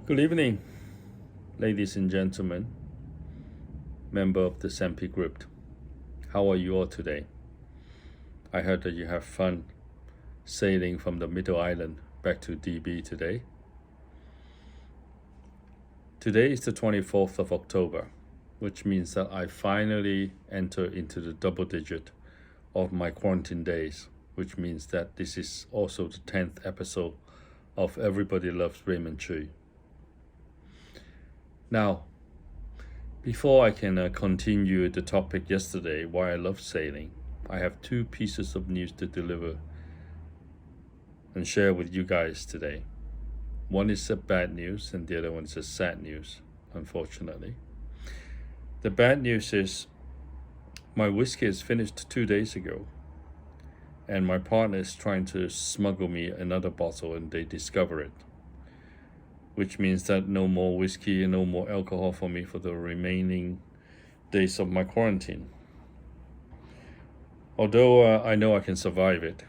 Good evening, ladies and gentlemen, member of the SMP group. How are you all today? I heard that you have fun sailing from the middle island back to DB today. Today is the 24th of October, which means that I finally enter into the double digit of my quarantine days, which means that this is also the 10th episode of Everybody Loves Raymond. Now, before I can continue the topic yesterday, why I love sailing, I have two pieces of news to deliver and share with you guys today. One is a bad news and the other one is a sad news, unfortunately. The bad news is my whiskey is finished 2 days ago, and my partner is trying to smuggle me another bottle and they discover it, which means that no more whiskey and no more alcohol for me for the remaining days of my quarantine. Although I know I can survive it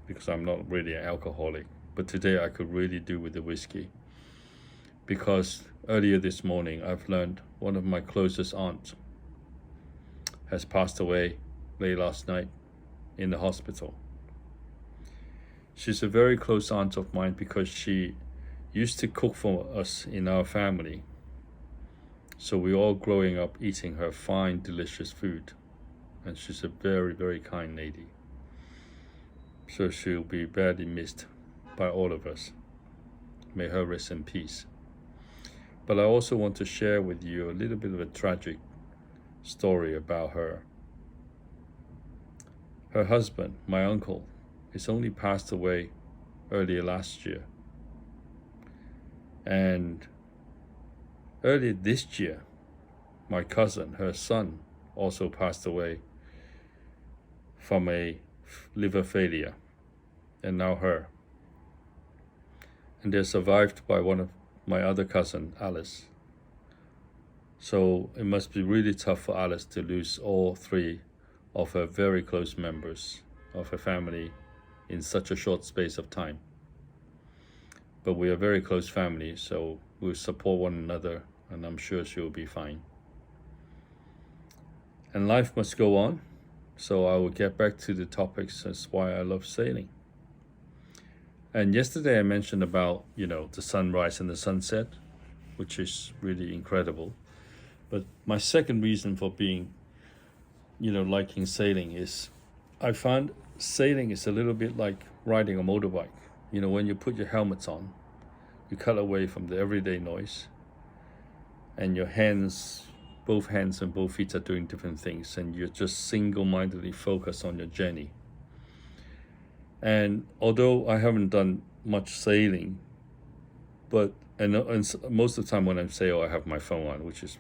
because I'm not really an alcoholic, but today I could really do with the whiskey because earlier this morning I've learned one of my closest aunts has passed away late last night in the hospital. She's a very close aunt of mine because she used to cook for us in our family. So we all growing up eating her fine, delicious food. And she's a very, very kind lady. So she'll be badly missed by all of us. May her rest in peace. But I also want to share with you a little bit of a tragic story about her. Her husband, my uncle, is only passed away earlier last year. And earlier this year, my cousin, her son, also passed away from a liver failure, and now her. And they're survived by one of my other cousin, Alice. So it must be really tough for Alice to lose all three of her very close members of her family in such a short space of time. But we are very close family, so we'll support one another, and I'm sure she'll be fine. And life must go on, so I will get back to the topics. That's why I love sailing. And yesterday I mentioned about, the sunrise and the sunset, which is really incredible. But my second reason for being, liking sailing is I found sailing is a little bit like riding a motorbike. When you put your helmets on, you cut away from the everyday noise, and your both hands and both feet are doing different things, and you're just single-mindedly focused on your journey. And although I haven't done much sailing, and most of the time when I sail, I have my phone on, which is,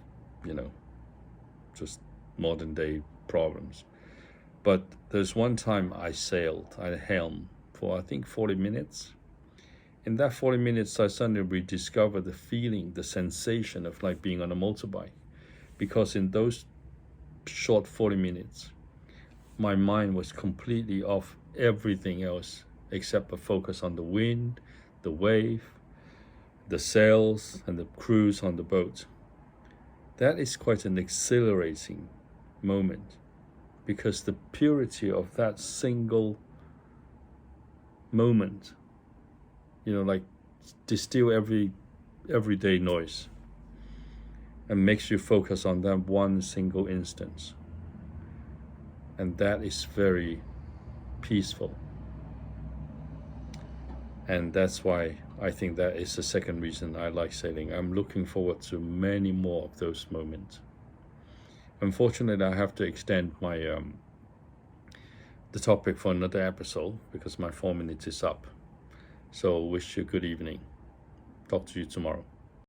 just modern day problems. But there's one time I helmed for I think 40 minutes. In that 40 minutes, I suddenly rediscovered the feeling, the sensation of like being on a motorbike. Because in those short 40 minutes, my mind was completely off everything else except a focus on the wind, the wave, the sails, and the crews on the boat. That is quite an exhilarating moment because the purity of that single moment, like distill everyday noise and makes you focus on that one single instance. And that is very peaceful. And that's why I think that is the second reason I like sailing. I'm looking forward to many more of those moments. Unfortunately, I have to extend my the topic for another episode because my 4 minutes is up. So wish you a good evening. Talk to you tomorrow.